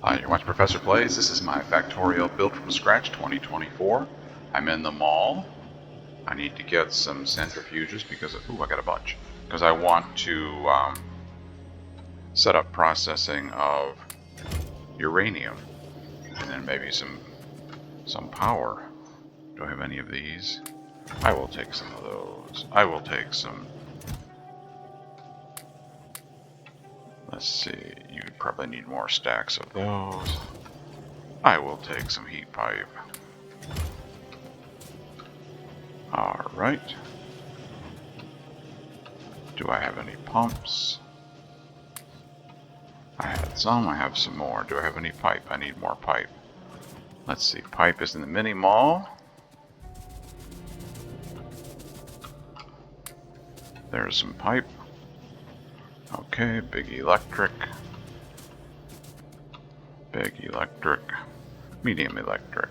Hi, you're watching Professor Plays. This is my Factorio Built from Scratch 2024. I'm in the mall. I need to get some centrifuges because, I got a bunch. Because I want to set up processing of uranium. And then maybe some power. Do I have any of these? I will take some of those. I will take some. Let's see, you probably need more stacks of those. I will take some heat pipe. Alright. Do I have any pumps? I had some, I have some more. Do I have any pipe? I need more pipe. Let's see, pipe is in the mini mall. There's some pipe. Okay, big electric, medium electric.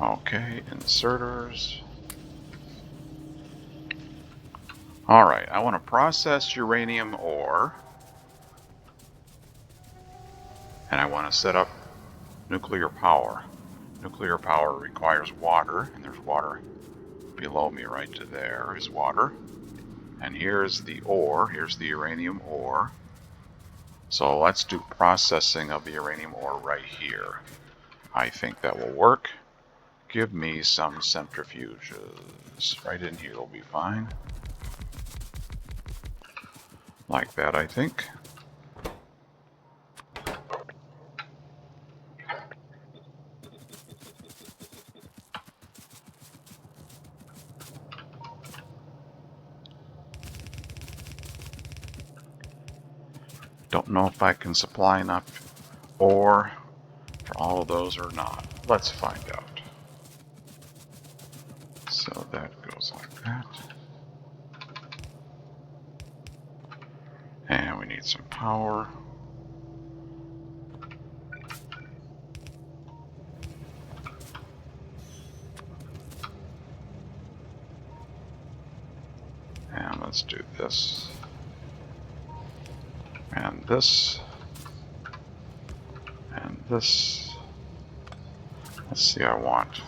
Okay, inserters. Alright, I want to process uranium ore. And I want to set up nuclear power. Nuclear power requires water, and there's water below me right to there is water. And here's the ore, here's the uranium ore. So let's do processing of the uranium ore right here. I think that will work. Give me some centrifuges. Right in here will be fine. Like that, I think. Don't know if I can supply enough ore for all of those or not. Let's find out. So that goes like that. And we need some power. And let's do this. And this. And this. Let's see, I want.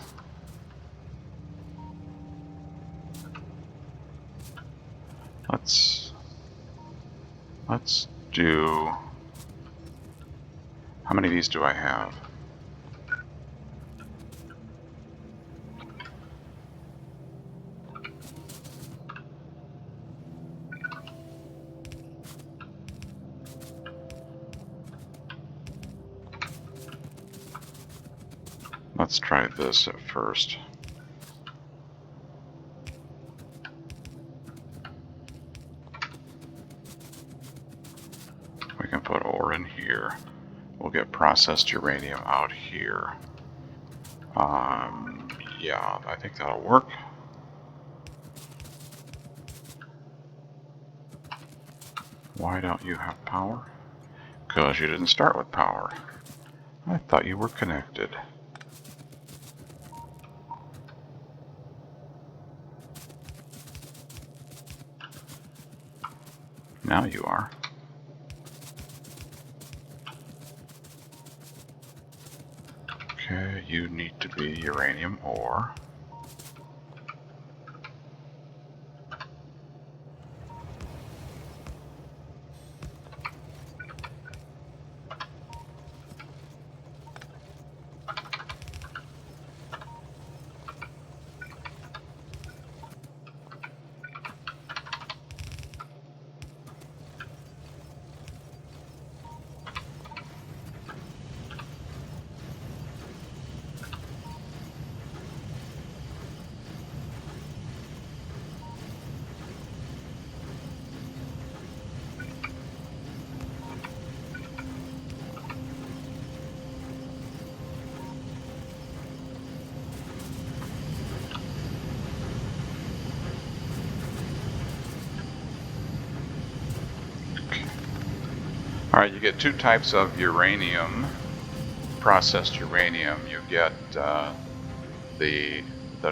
Let's do. How many of these do I have? Let's try this at first. We can put ore in here. We'll get processed uranium out here. Yeah, I think that'll work. Why don't you have power? Because you didn't start with power. I thought you were connected. Now you are. Okay, you need to be uranium ore. Alright, you get two types of uranium, processed uranium. You get the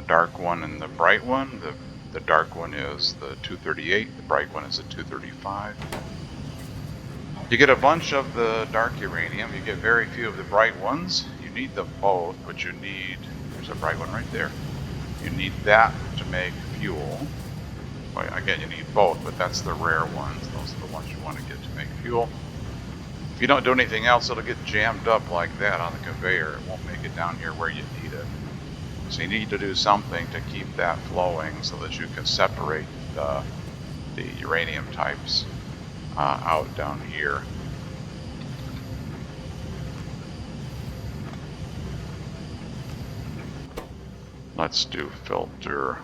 dark one and the bright one. The dark one is the 238, the bright one is the 235. You get a bunch of the dark uranium, you get very few of the bright ones. You need them both, but you need, there's a bright one right there. You need that to make fuel. Well, again, you need both, but that's the rare ones. Those are the ones you want to get to make fuel. If you don't do anything else, it'll get jammed up like that on the conveyor. It won't make it down here where you need it. So you need to do something to keep that flowing so that you can separate the uranium types out down here. Let's do filter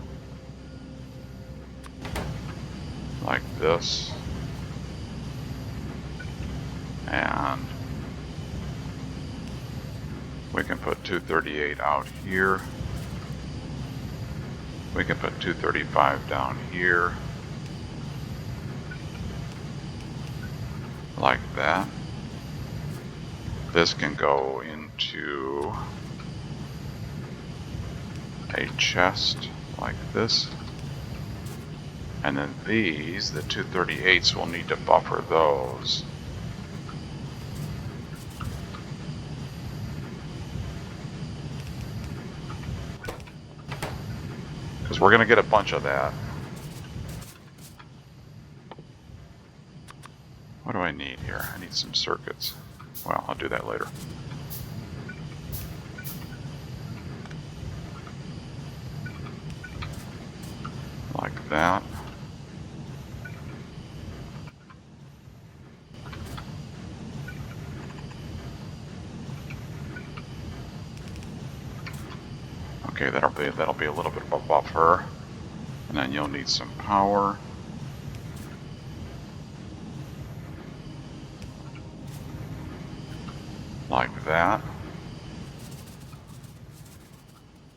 like this. And we can put 238 out here. We can put 235 down here. Like that. This can go into a chest like this. And then these, the 238s, will need to buffer those. Because we're going to get a bunch of that. What do I need here? I need some circuits. Well, I'll do that later. Like that. Okay, that'll be a little bit of a buffer. And then you'll need some power. Like that.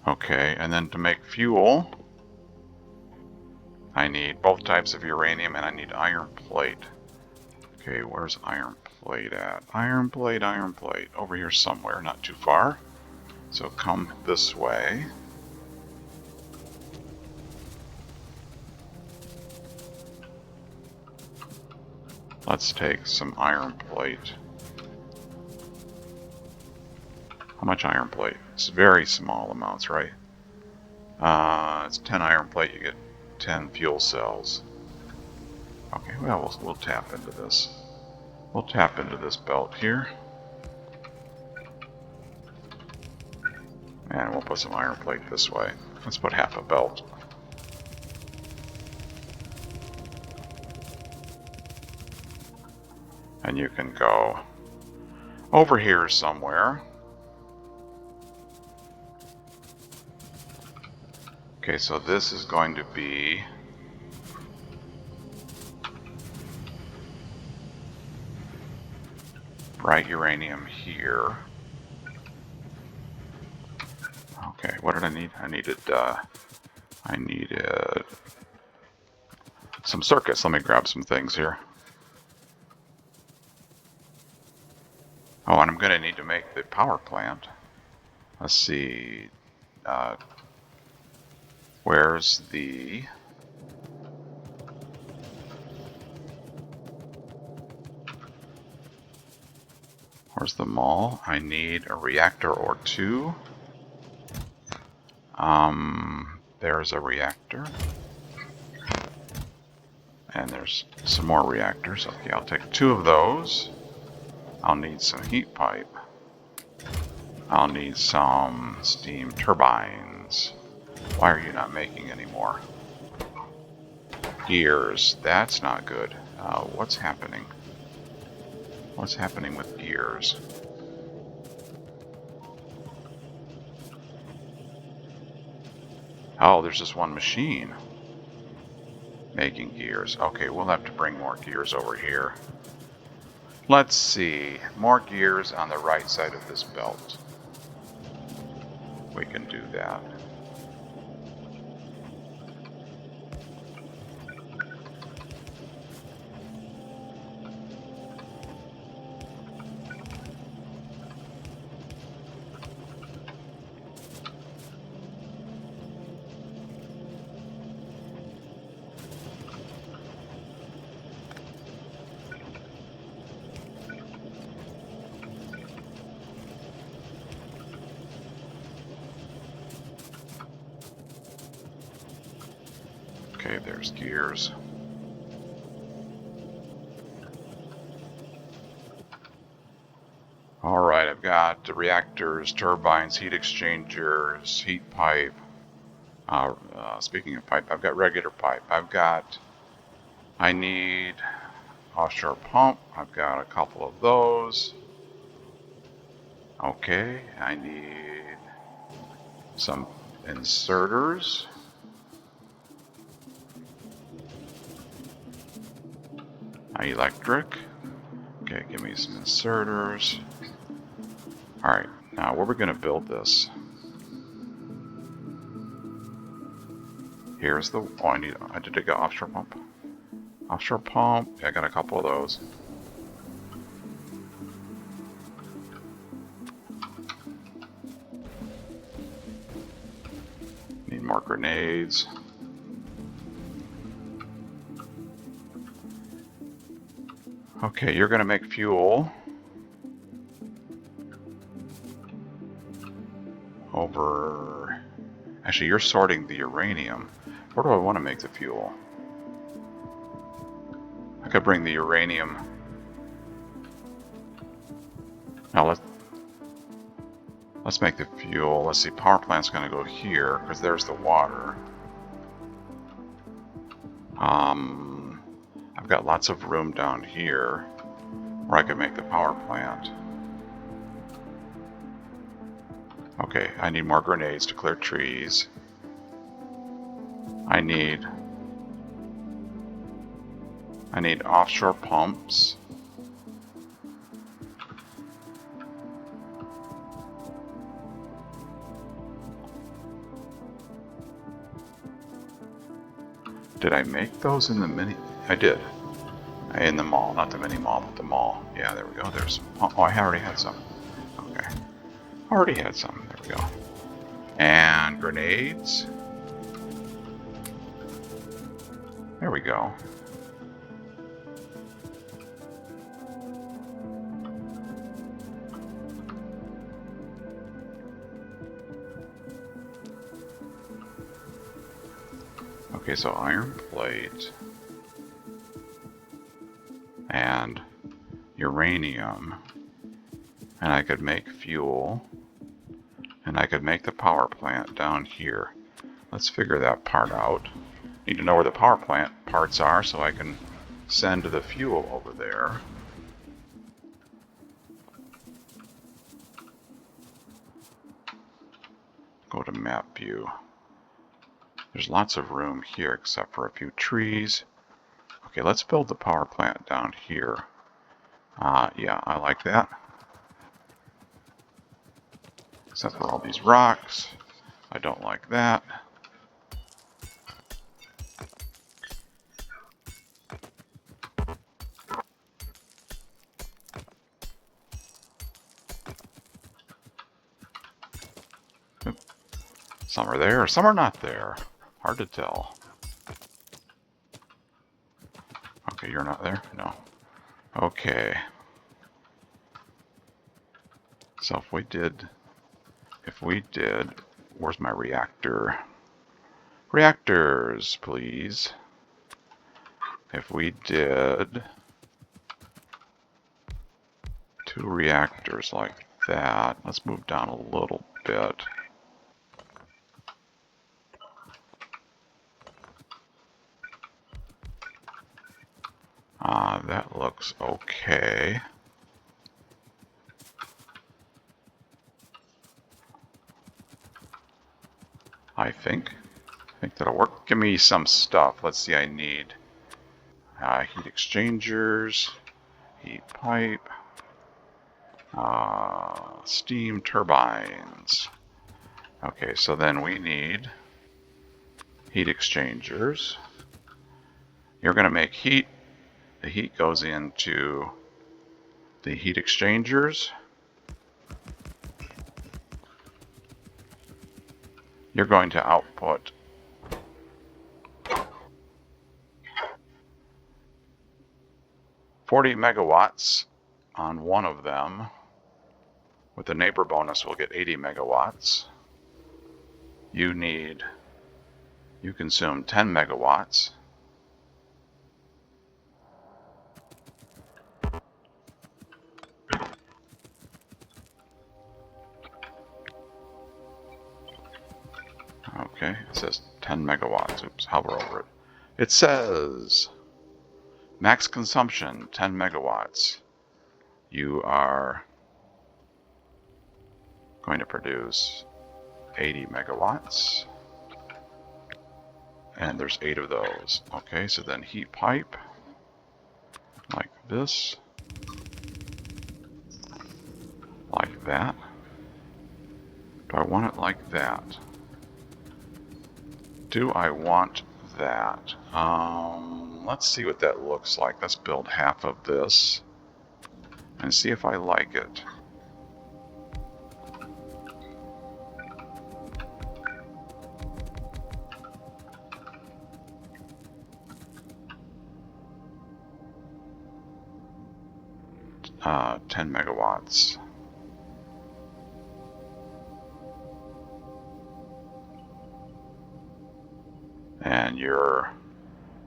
Okay, and then to make fuel, I need both types of uranium and I need iron plate. Okay, where's iron plate at? Iron plate, over here somewhere, not too far. So come this way. Let's take some iron plate. How much iron plate? It's very small amounts, right? It's 10 iron plate, you get 10 fuel cells. Okay, well, we'll tap into this. We'll tap into this belt here. And we'll put some iron plate this way. Let's put half a belt. And you can go over here somewhere. Okay, so this is going to be bright uranium here. Okay, what did I need? I needed some circuits. Let me grab some things here. Oh, and I'm going to need to make the power plant. Let's see. Where's the... Where's the mall? I need a reactor or two. There's a reactor. And there's some more reactors. Okay, I'll take two of those. I'll need some heat pipe. I'll need some steam turbines. Why are you not making any more? Gears. That's not good. What's happening? What's happening with gears? Oh, there's just one machine making gears. Okay, we'll have to bring more gears over here. Let's see. More gears on the right side of this belt. We can do that. Okay, there's gears. Alright, I've got reactors, turbines, heat exchangers, heat pipe. Speaking of pipe, I've got regular pipe. I need offshore pump. I've got a couple of those. Okay, I need some inserters. Electric. Okay, give me some inserters. Alright, now where are we going to build this? Here's the... Oh, I did dig an offshore pump. Offshore pump. Yeah, I got a couple of those. Need more grenades. Okay, you're going to make fuel over... Actually, you're sorting the uranium. Where do I want to make the fuel? I could bring the uranium. Now let's make the fuel. Let's see, power plant's going to go here because there's the water. I've got lots of room down here where I could make the power plant. Okay, I need more grenades to clear trees. I need offshore pumps. Did I make those in the mini? I did. In the mall, not the mini mall, but the mall. Yeah, there we go. There's. Oh, I already had some. Okay. Already had some. There we go. And grenades. There we go. Okay, so iron plate and uranium, and I could make fuel, and I could make the power plant down here. Let's figure that part out. Need to know where the power plant parts are so I can send the fuel over there. Go to map view. There's lots of room here except for a few trees. Okay, let's build the power plant down here. Yeah, I like that. Except for all these rocks. I don't like that. Some are there, some are not there. Hard to tell. Okay, you're not there? No. Okay. So if we did, where's my reactor? Reactors, please. If we did 2 reactors like that, let's move down a little bit. That looks okay. I think that'll work. Give me some stuff. Let's see, I need heat exchangers, heat pipe, steam turbines. Okay, so then we need heat exchangers. You're going to make heat. The heat goes into the heat exchangers. You're going to output 40 megawatts on one of them. With the neighbor bonus, we'll get 80 megawatts. You You consume 10 megawatts. Okay, it says 10 megawatts. Oops, hover over it. It says max consumption 10 megawatts. You are going to produce 80 megawatts. And there's 8 of those. Okay, so then heat pipe like this. Like that. Do I want it like that? Do I want that? Let's see what that looks like. Let's build half of this and see if I like it. Uh, 10 megawatts. And you're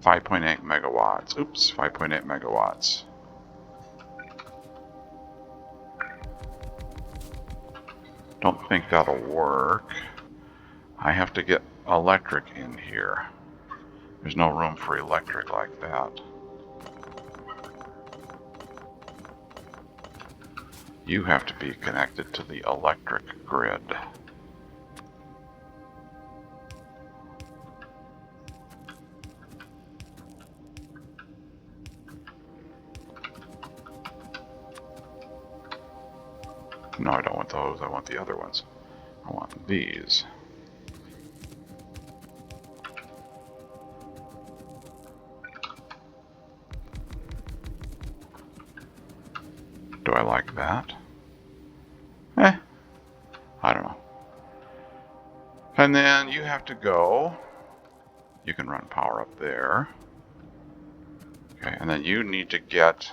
5.8 megawatts. Oops, 5.8 megawatts. Don't think that'll work. I have to get electric in here. There's no room for electric like that. You have to be connected to the electric grid. No, I don't want those. I want the other ones. I want these. Do I like that? I don't know. And then you have to go. You can run power up there. Okay, and then you need to get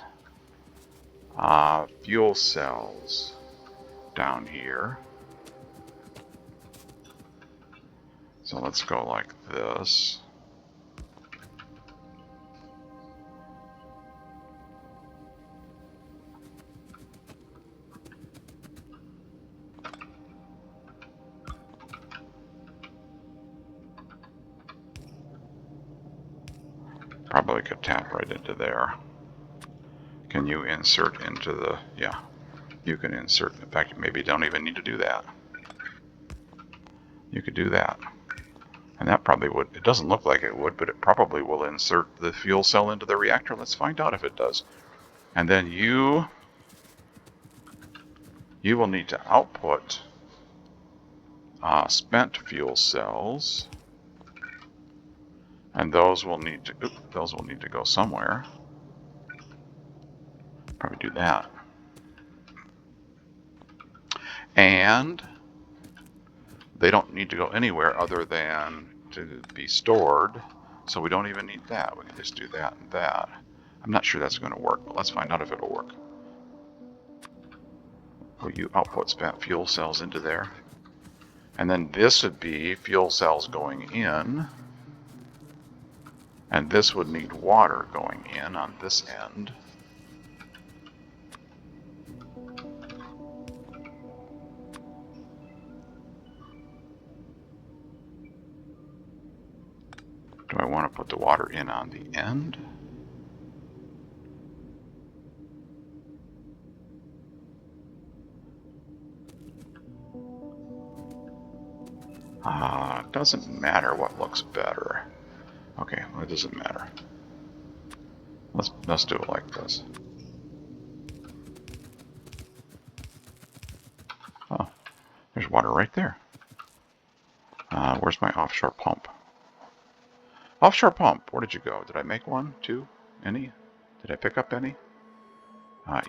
fuel cells down here. So let's go like this. Probably could tap right into there. Can you insert into the, yeah, you can insert. In fact, maybe you don't even need to do that. You could do that. And that probably would, it doesn't look like it would, but it probably will insert the fuel cell into the reactor. Let's find out if it does. And then you will need to output spent fuel cells. And those will need to go somewhere. Probably do that. And they don't need to go anywhere other than to be stored. So we don't even need that. We can just do that and that. I'm not sure that's going to work, but let's find out if it'll work. Will you output spent fuel cells into there? And then this would be fuel cells going in. And this would need water going in on this end. Do I want to put the water in on the end? It doesn't matter what looks better. Okay, well, it doesn't matter. Let's do it like this. Oh, there's water right there. Where's my offshore pump? Offshore pump, where did you go? Did I make one? 2? Any? Did I pick up any?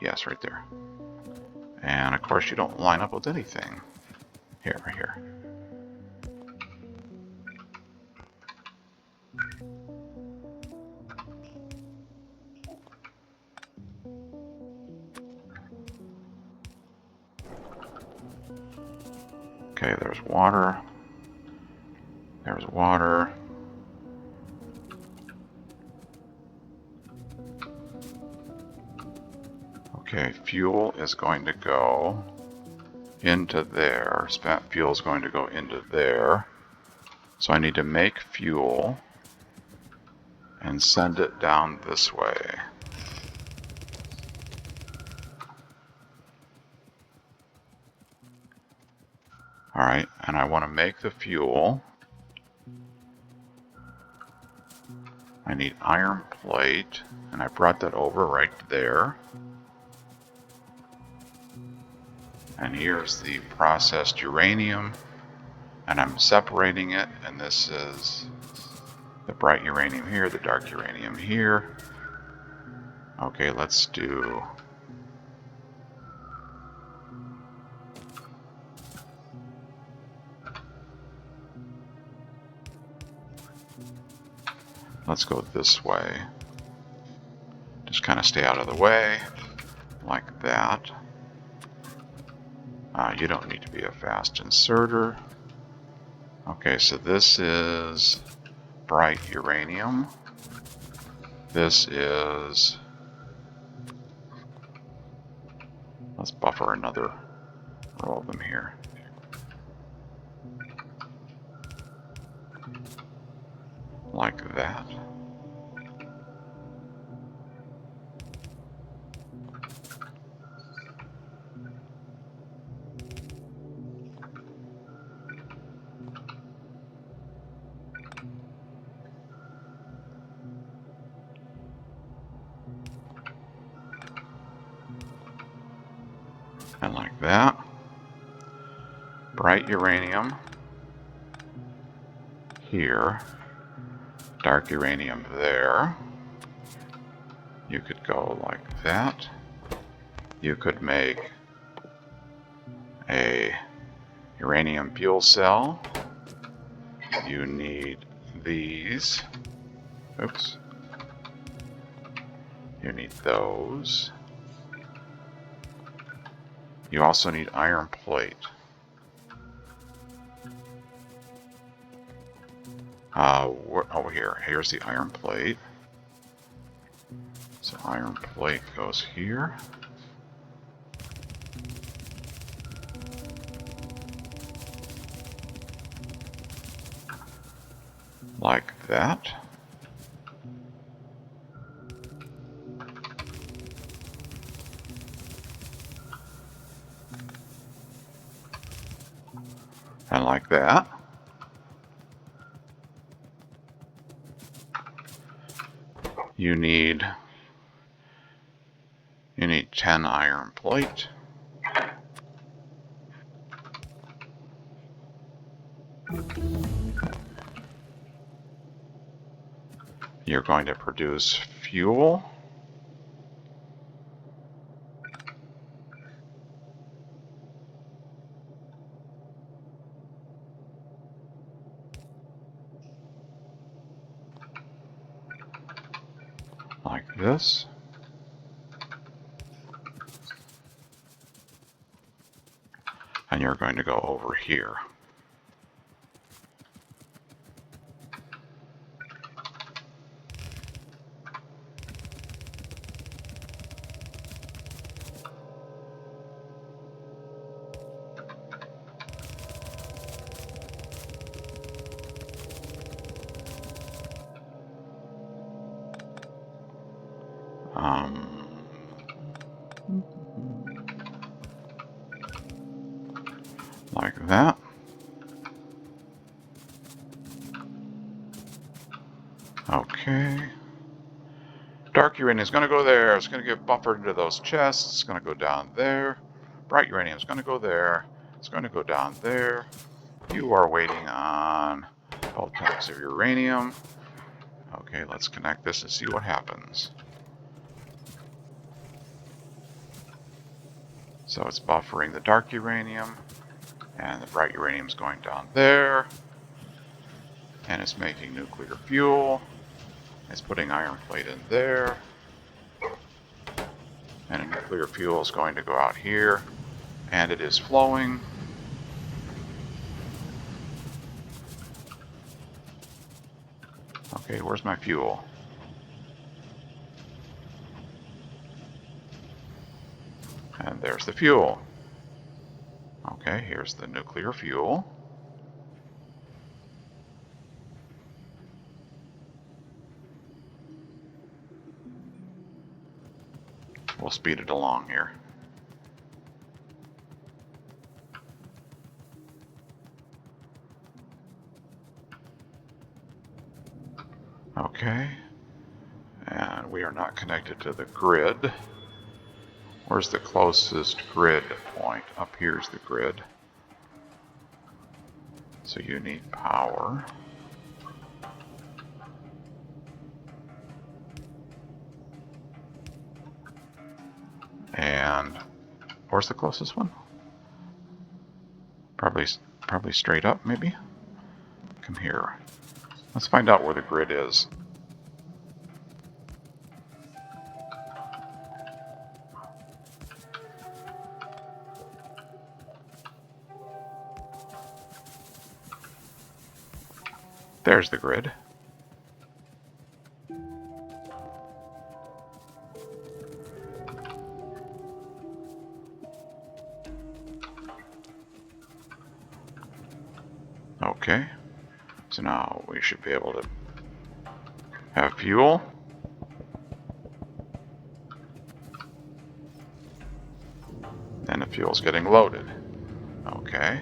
Yes, right there. And of course you don't line up with anything. Here, right here. Okay, there's water. There's water. Okay, fuel is going to go into there. Spent fuel is going to go into there. So I need to make fuel and send it down this way. Alright, and I want to make the fuel. I need iron plate, and I brought that over right there. And here's the processed uranium, and I'm separating it, and this is the bright uranium here, the dark uranium here. Okay, let's go this way. Just kind of stay out of the way, like that. You don't need to be a fast inserter. Okay, so this is bright uranium. This is... Let's buffer another row of them here. Like that. And like that. Bright uranium here. Dark uranium there. You could go like that. You could make a uranium fuel cell. You need these. Oops. You need those. You also need iron plate. Over here. Here's the iron plate. So iron plate goes here. Like that. And like that. You need 10 iron plate. You're going to produce fuel. Like this. And you're going to go over here. Like that. Okay. Dark uranium is going to go there. It's going to get buffered into those chests. It's going to go down there. Bright uranium is going to go there. It's going to go down there. You are waiting on both types of uranium. Okay, let's connect this and see what happens. So it's buffering the dark uranium, and the bright uranium is going down there, and it's making nuclear fuel. It's putting iron plate in there, and a nuclear fuel is going to go out here, and it is flowing. Okay, where's my fuel? And there's the fuel. Okay, here's the nuclear fuel. We'll speed it along here. Okay, and we are not connected to the grid. Where's the closest grid point? Up here's the grid. So you need power. And where's the closest one? Probably straight up, maybe? Come here. Let's find out where the grid is. There's the grid. Okay, so now we should be able to have fuel. And the fuel's getting loaded. Okay.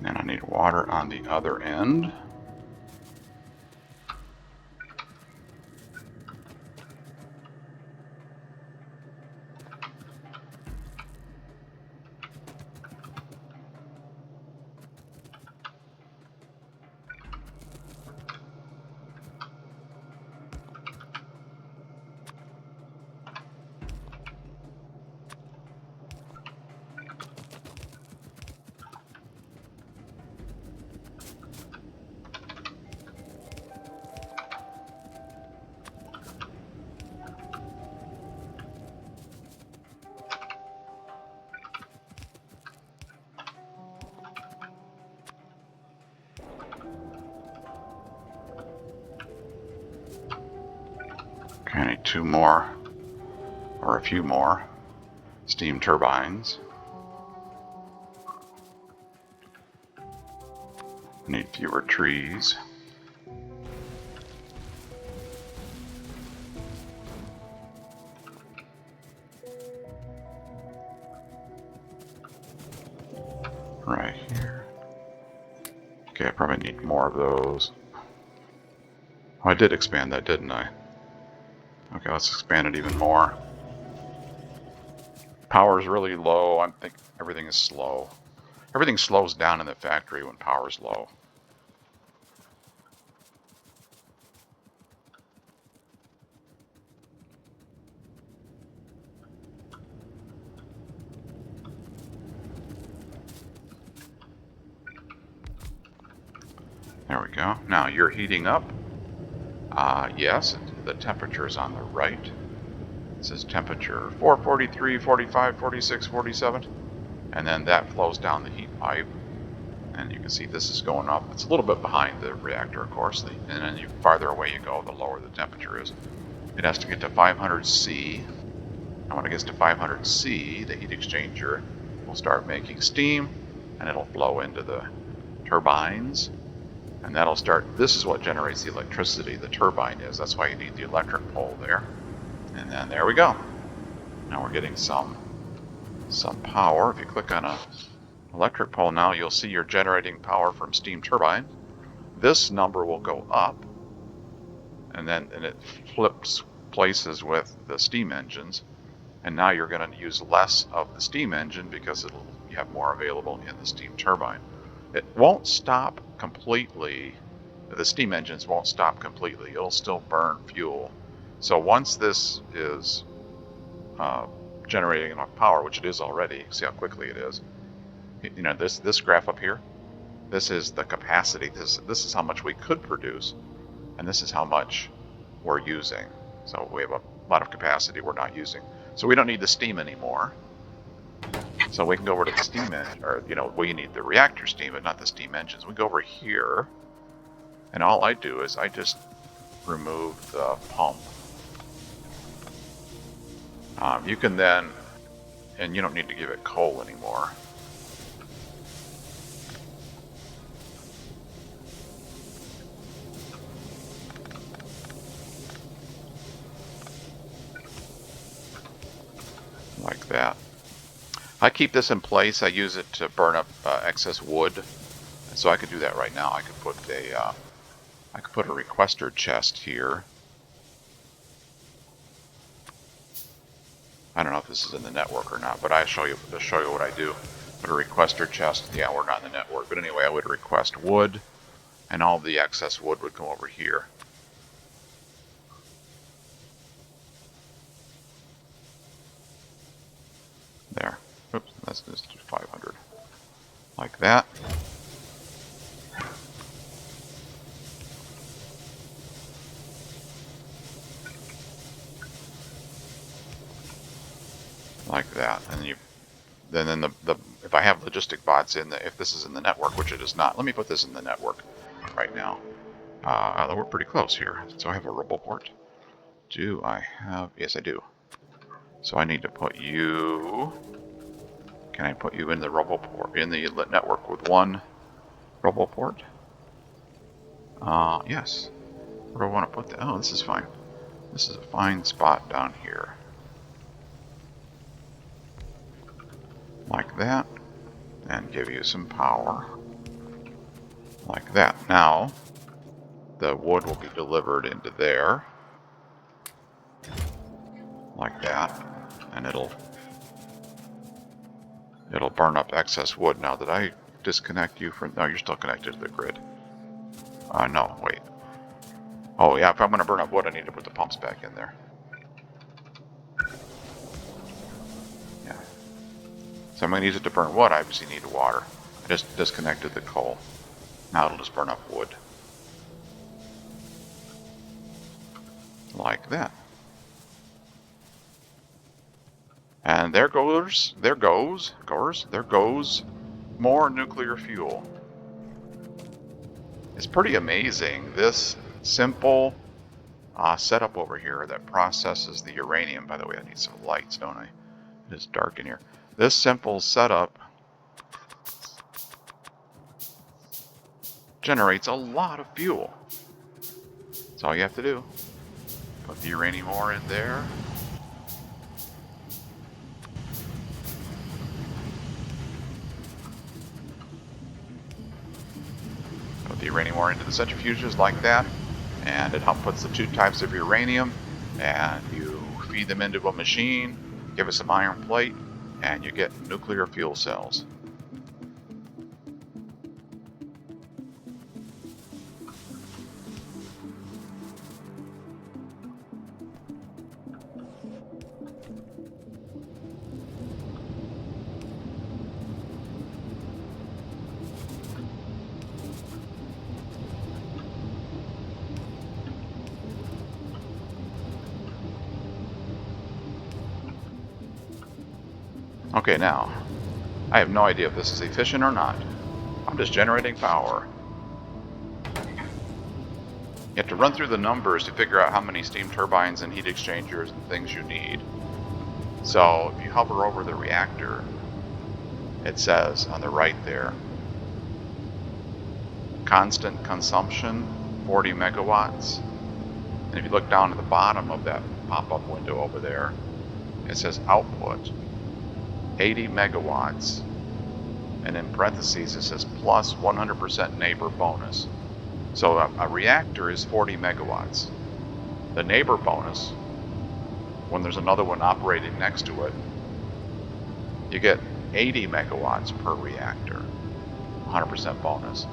And I need water on the other end. Okay, I need 2 more, or a few more, steam turbines. I need fewer trees. Right here. Okay, I probably need more of those. Oh, I did expand that, didn't I? Okay, let's expand it even more. Power's really low. I think everything is slow. Everything slows down in the factory when power's low. There we go. Now you're heating up. Yes, the temperature is on the right. It says temperature 443, 45, 46, 47. And then that flows down the heat pipe. And you can see this is going up. It's a little bit behind the reactor, of course, and then the farther away you go, the lower the temperature is. It has to get to 500 C, and when it gets to 500 C, the heat exchanger will start making steam, and it'll blow into the turbines, and that'll start. This is what generates the electricity, the turbine is. That's why you need the electric pole there. And then there we go. Now we're getting some power. If you click on a electric pole now, you'll see you're generating power from steam turbine. This number will go up, and then it flips places with the steam engines, and now you're going to use less of the steam engine because you have more available in the steam turbine. It won't stop completely. The steam engines won't stop completely. It'll still burn fuel. So once this is generating enough power, which it is already, see how quickly it is. You know, this graph up here, this is the capacity. This is how much we could produce, and this is how much we're using. So we have a lot of capacity we're not using. So we don't need the steam anymore. So we can go over to the steam engine, or we need the reactor steam, but not the steam engines. We go over here, and all I do is I just remove the pump. You can then, and you don't need to give it coal anymore. Like that. I keep this in place. I use it to burn up excess wood, so I could do that right now. I could put a requester chest here. I don't know if this is in the network or not, but I'll show you what I do. Put a requester chest. Yeah, we're not in the network, but anyway, I would request wood, and all the excess wood would go over here. There. Oops, that's just 500. Like that. Like that. And then if I have logistic bots if this is in the network, which it is not, let me put this in the network right now. We're pretty close here. So I have a RoboPort. Do I have? Yes, I do. So I need to put you. Can I put you in the RoboPort, in the network with one RoboPort? Yes. Where do I want to put that? Oh, this is fine. This is a fine spot down here. Like that. And give you some power. Like that. Now, the wood will be delivered into there. Like that. And it'll burn up excess wood. Now, did I disconnect you from... No, you're still connected to the grid. No, wait. Oh, yeah, if I'm going to burn up wood, I need to put the pumps back in there. Yeah. So I'm going to use it to burn wood. I obviously need water. I just disconnected the coal. Now it'll just burn up wood. Like that. And there goes more nuclear fuel. It's pretty amazing, this simple setup over here that processes the uranium. By the way, I need some lights, don't I? It is dark in here. This simple setup generates a lot of fuel. That's all you have to do. Put the uranium ore in there. The uranium ore into the centrifuges like that, and it puts the two types of uranium, and you feed them into a machine, give it some iron plate, and you get nuclear fuel cells. Okay, now, I have no idea if this is efficient or not. I'm just generating power. You have to run through the numbers to figure out how many steam turbines and heat exchangers and things you need. So if you hover over the reactor, it says on the right there, constant consumption, 40 megawatts. And if you look down at the bottom of that pop-up window over there, it says output, 80 megawatts. And in parentheses, it says plus 100% neighbor bonus. So a reactor is 40 megawatts. The neighbor bonus, when there's another one operating next to it, you get 80 megawatts per reactor, 100% bonus.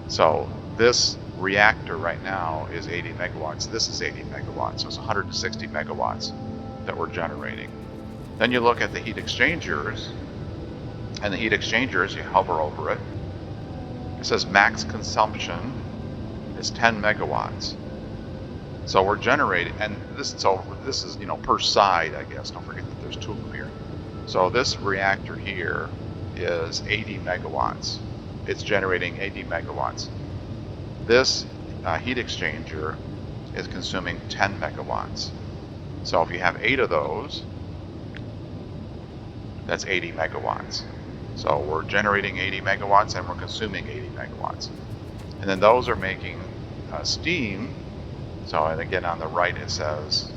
So this reactor right now is 80 megawatts. This is 80 megawatts, so it's 160 megawatts that we're generating. Then you look at the heat exchangers, and the heat exchangers, you hover over it. It says max consumption is 10 megawatts. So we're generating, and this is per side, I guess. Don't forget that there's two of them here. So this reactor here is 80 megawatts. It's generating 80 megawatts. This heat exchanger is consuming 10 megawatts. So if you have 8 of those, that's 80 megawatts. So we're generating 80 megawatts and we're consuming 80 megawatts. And then those are making steam. So, and again on the right it says,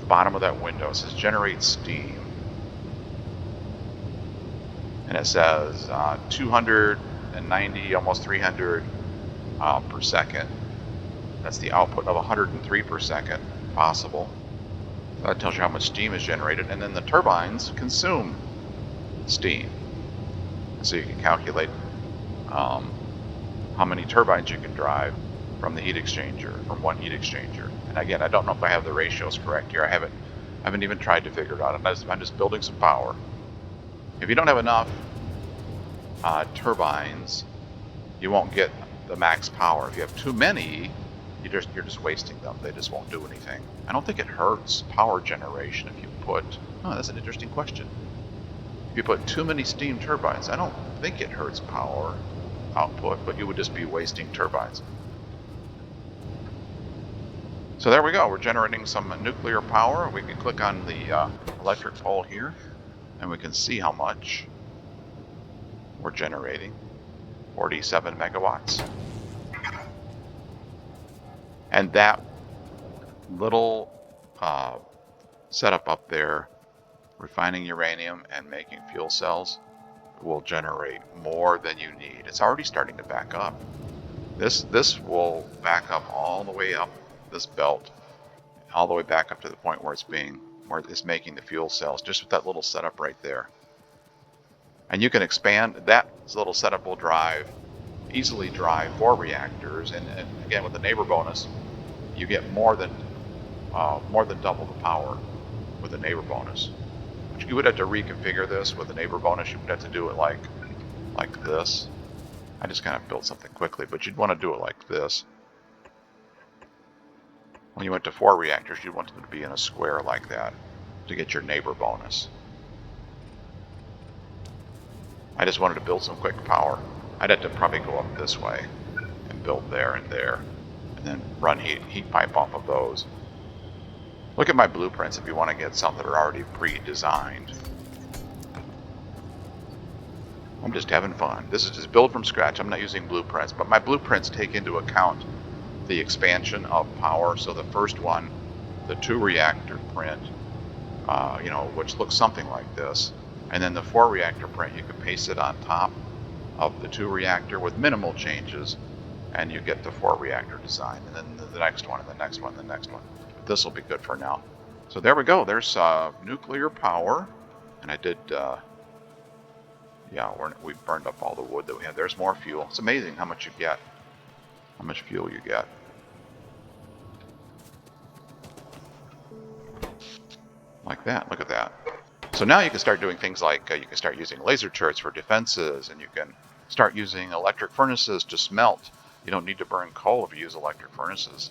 the bottom of that window says generate steam. And it says 290, almost 300 per second. That's the output of 103 per second possible. That tells you how much steam is generated, and then the turbines consume steam. So you can calculate how many turbines you can drive from the heat exchanger, from one heat exchanger. And again, I don't know if I have the ratios correct here. I haven't even tried to figure it out. I'm just building some power. If you don't have enough turbines, you won't get the max power. If you have too many, you're just wasting them. They just won't do anything. I don't think it hurts power generation if you put. Oh, that's an interesting question. If you put too many steam turbines, I don't think it hurts power output, but you would just be wasting turbines. So there we go. We're generating some nuclear power. We can click on the electric pole here, and we can see how much we're generating. 47 megawatts. And that little setup up there, refining uranium and making fuel cells, will generate more than you need. It's already starting to back up. This will back up all the way up this belt, all the way back up to the point where it's making the fuel cells, just with that little setup right there. And you can expand. That little setup will easily drive 4 reactors, and again with the neighbor bonus, you get more than double the power with the neighbor bonus. But you would have to reconfigure this with the neighbor bonus. You would have to do it like this. I just kind of built something quickly, but you'd want to do it like this. When you went to 4 reactors, you'd want them to be in a square like that to get your neighbor bonus. I just wanted to build some quick power. I'd have to probably go up this way and build there, and then run heat pipe off of those. Look at my blueprints if you want to get some that are already pre-designed. I'm just having fun. This is just build from scratch. I'm not using blueprints, but my blueprints take into account the expansion of power. So the first one, the 2 reactor print, which looks something like this, and then the 4 reactor print, you can paste it on top of the 2 reactor with minimal changes, and you get the 4 reactor design, and then the next one, and the next one, and the next one. But this will be good for now. So there we go. There's nuclear power, and I did. We burned up all the wood that we had. There's more fuel. It's amazing how much you get, how much fuel you get. Like that. Look at that. So now you can start doing things like you can start using laser turrets for defenses, and you can start using electric furnaces to smelt. You don't need to burn coal if you use electric furnaces.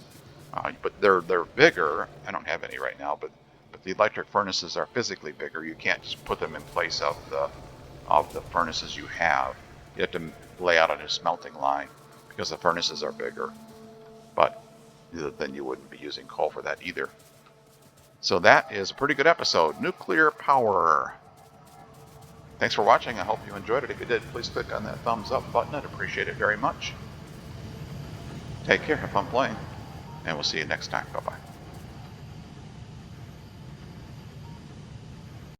But they're bigger. I don't have any right now, but but the electric furnaces are physically bigger. You can't just put them in place of the furnaces you have. You have to lay out a new smelting line because the furnaces are bigger. But then you wouldn't be using coal for that either. So that is a pretty good episode. Nuclear power. Thanks for watching. I hope you enjoyed it. If you did, please click on that thumbs up button. I'd appreciate it very much. Take care. Have fun playing. And we'll see you next time. Bye-bye.